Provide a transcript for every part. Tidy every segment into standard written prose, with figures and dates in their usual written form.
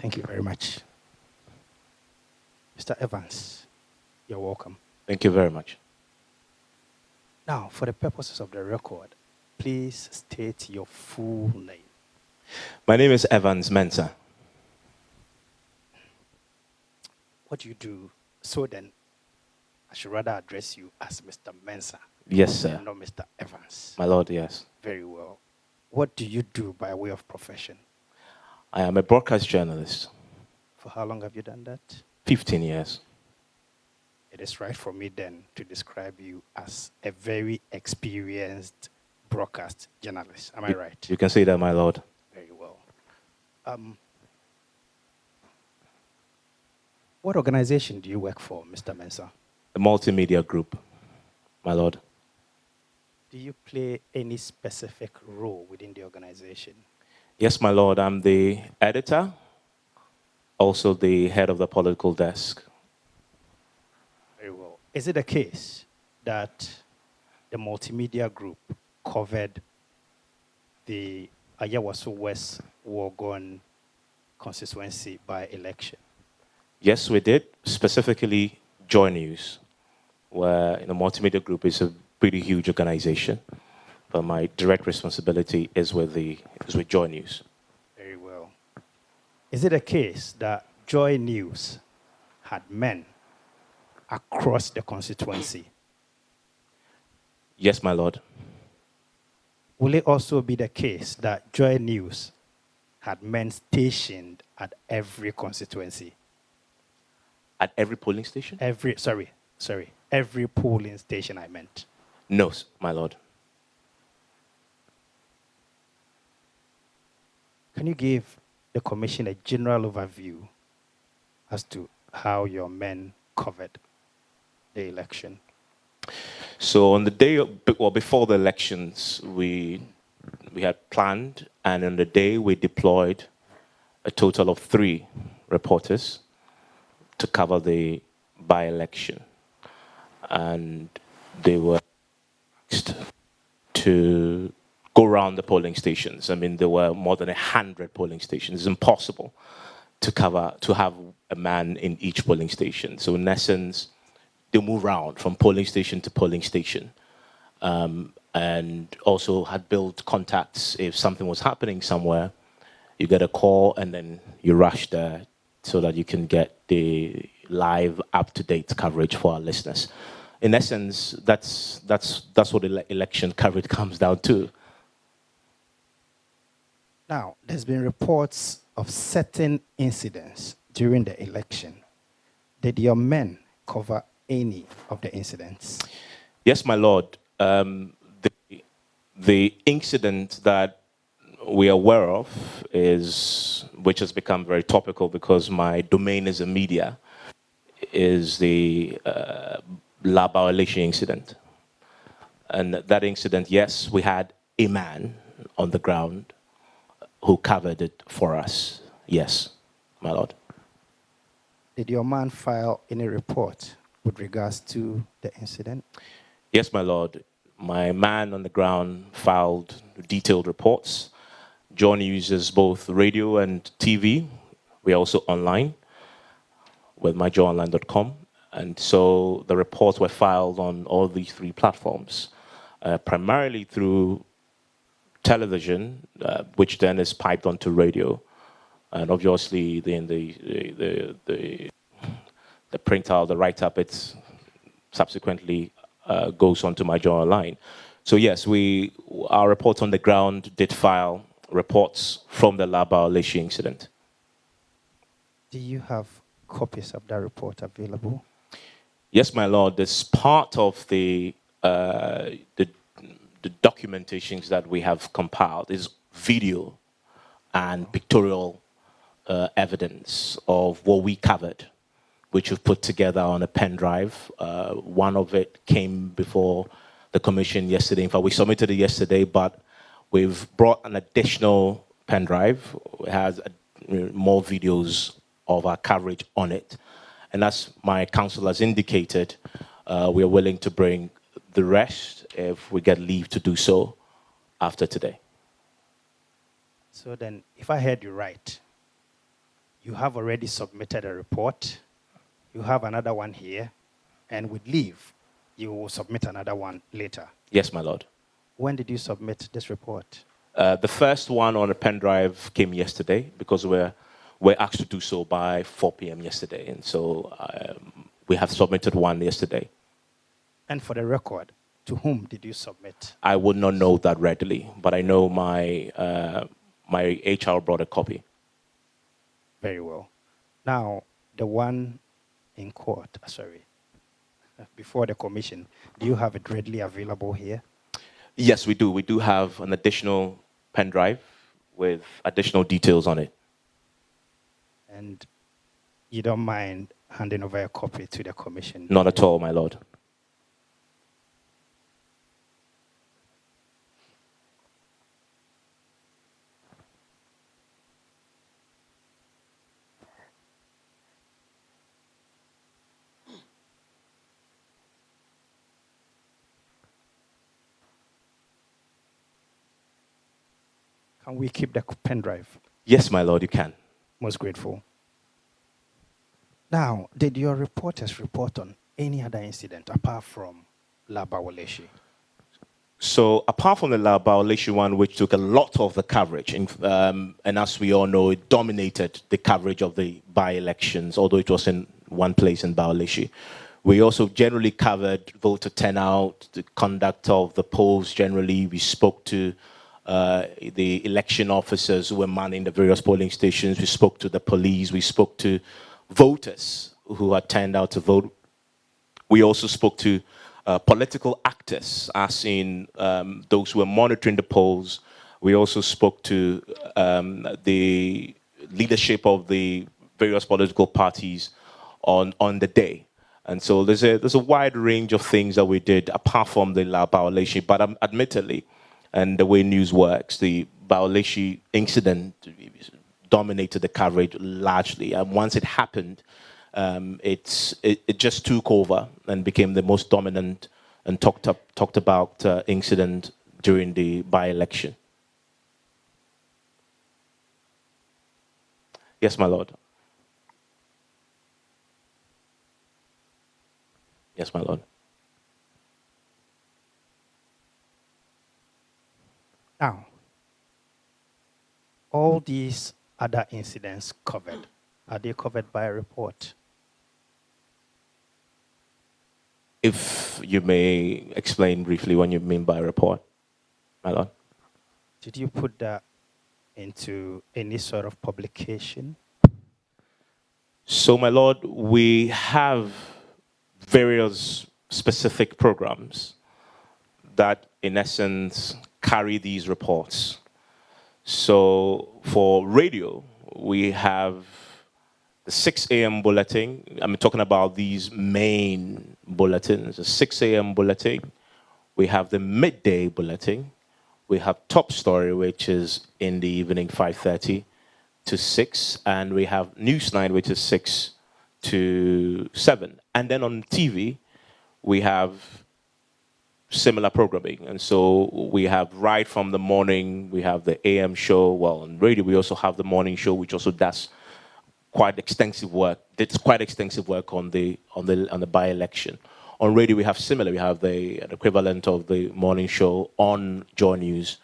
Thank you very much. Mr. Evans, you're welcome. Thank you very much. Now, for the purposes of the record, please state your full name. My name is Evans Mensah. What do you do? So then, I should rather address you as Mr. Mensah. Yes, sir. And not Mr. Evans. My lord, yes. Very well. What do you do by way of profession? I am a broadcast journalist. For how long have you done that? 15 years. It is right for me then to describe you as a very experienced broadcast journalist. Am I right? You can say that, my lord. Very well. What organization do you work for, Mr. Mensah? A multimedia group, my lord. Do you play any specific role within the organization? Yes, my lord. I'm the editor, also the head of the political desk. Very well. Is it a case that the multimedia group covered the Ayawaso West Wogon constituency by election? Yes, we did. Specifically, JoyNews, where the multimedia group is a pretty huge organization. But my direct responsibility is with JoyNews. Very well. Is it a case that JoyNews had men across the constituency? Yes, my lord. Will it also be the case that JoyNews had men stationed at every constituency? At every polling station? Every polling station I meant. No, my lord. Can you give the commission a general overview as to how your men covered the election? So on the day, before the elections, we had planned, and on the day we deployed a total of 3 reporters to cover the by-election. And they were asked to go around the polling stations. I mean, there were more than 100 polling stations. It's impossible to have a man in each polling station. So in essence, they move around from polling station to polling station. And also had built contacts. If something was happening somewhere, you get a call and then you rush there so that you can get the live, up-to-date coverage for our listeners. In essence, that's what election coverage comes down to. Now, there's been reports of certain incidents during the election. Did your men cover any of the incidents? Yes, my lord. The incident that we are aware of which has become very topical because my domain is in media, is the Laba election incident. And that incident, yes, we had a man on the ground who covered it for us. Yes, my lord. Did your man file any report with regards to the incident? Yes, my lord. My man on the ground filed detailed reports. John uses both radio and TV. We are also online with myjoyonline.com. And so the reports were filed on all these 3 platforms, primarily through television, which then is piped onto radio. And obviously, the printout, the write-up, it's subsequently goes onto my Joy Online. So yes, our reports on the ground did file reports from the Laba Leshi incident. Do you have copies of that report available? Yes, my lord. This part of the documentations that we have compiled is video and pictorial evidence of what we covered, which we've put together on a pen drive. One of it came before the commission yesterday. In fact, we submitted it yesterday, but we've brought an additional pen drive. It has more videos of our coverage on it. And as my counsel has indicated, we are willing to bring the rest if we get leave to do so after today. So then, if I heard you right, You have already submitted a report. You have another one here. And with leave, you will submit another one later. Yes, my lord. When did you submit this report? The first one on a pen drive came yesterday because we're asked to do so by 4 p.m. yesterday. And so we have submitted one yesterday. And for the record, to whom did you submit? I would not know that readily, but I know my HR brought a copy. Very well. Now, the one in court, before the commission, do you have it readily available here? Yes, we do. We do have an additional pen drive with additional details on it. And you don't mind handing over a copy to the commission? Not at all, my lord. Can we keep the pen drive? Yes, my lord, you can. Most grateful. Now, did your reporters report on any other incident apart from Labawaleshi? So apart from the Labaoleshi one, which took a lot of the coverage, and as we all know, it dominated the coverage of the by-elections, although it was in one place in Baoleshi. We also generally covered voter turnout, the conduct of the polls generally. We spoke to the election officers who were manning the various polling stations. We spoke to the police. We spoke to voters who had turned out to vote. We also spoke to political actors, as in those who were monitoring the polls. We also spoke to the leadership of the various political parties on the day. And so there's a wide range of things that we did apart from the La Baoleshi, but admittedly, and the way news works, the Baoleshi incident dominated the coverage largely. And once it happened, it just took over and became the most dominant and talked about incident during the by-election. Yes, my lord. Yes, my lord. Now, all these other incidents covered, are they covered by a report? If you may explain briefly what you mean by report, my lord. Did you put that into any sort of publication? So, my lord, we have various specific programs that, in essence, carry these reports. So, for radio, we have the 6 a.m. bulletin. I'm talking about these main bulletins. The 6 a.m. bulletin. We have the midday bulletin. We have top story, which is in the evening, 5:30 to 6. And we have Newsnight, which is 6 to 7. And then on TV, we have similar programming. And so we have right from the morning, we have the AM show. Well, on radio, we also have the morning show, which also does quite extensive work. It's quite extensive work on the by-election. On radio, we have similar. We have the equivalent of the morning show on JoyNews.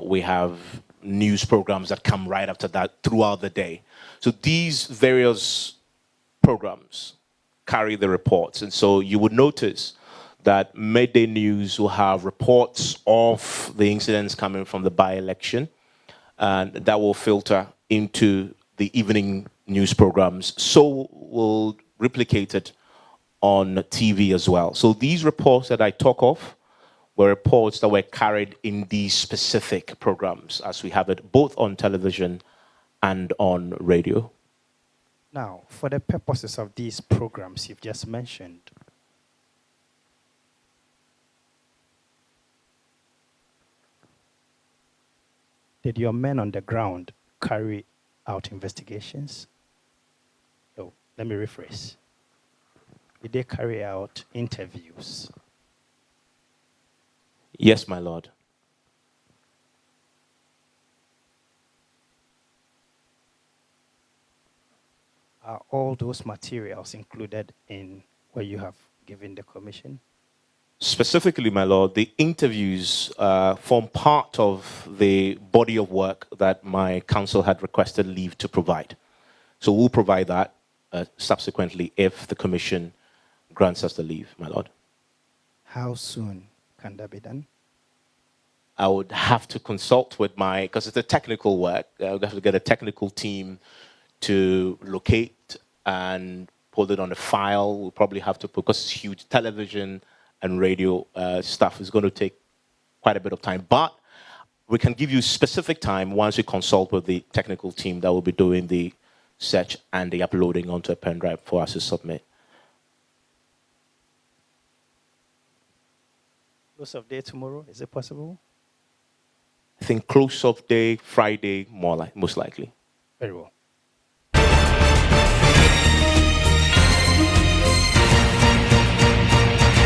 We have news programs that come right after that throughout the day. So these various programs carry the reports. And so you would notice that midday news will have reports of the incidents coming from the by-election, and that will filter into the evening news programs. So we'll replicate it on TV as well. So these reports that I talk of were reports that were carried in these specific programs, as we have it both on television and on radio. Now, for the purposes of these programs you've just mentioned, did your men on the ground carry out investigations? No, let me rephrase. Did they carry out interviews? Yes, my lord. are all those materials included in what you have given the commission? Specifically, my lord, the interviews form part of the body of work that my counsel had requested leave to provide. So we'll provide that subsequently if the commission grants us the leave, my lord. How soon can that be done? I would have to consult with because it's a technical work, I would have to get a technical team to locate and put it on a file. We'll probably have to, because it's huge, television and radio stuff is going to take quite a bit of time. But we can give you specific time once we consult with the technical team that will be doing the search and the uploading onto a pen drive for us to submit. Close of day tomorrow, is it possible? I think close of day, Friday, most likely. Very well.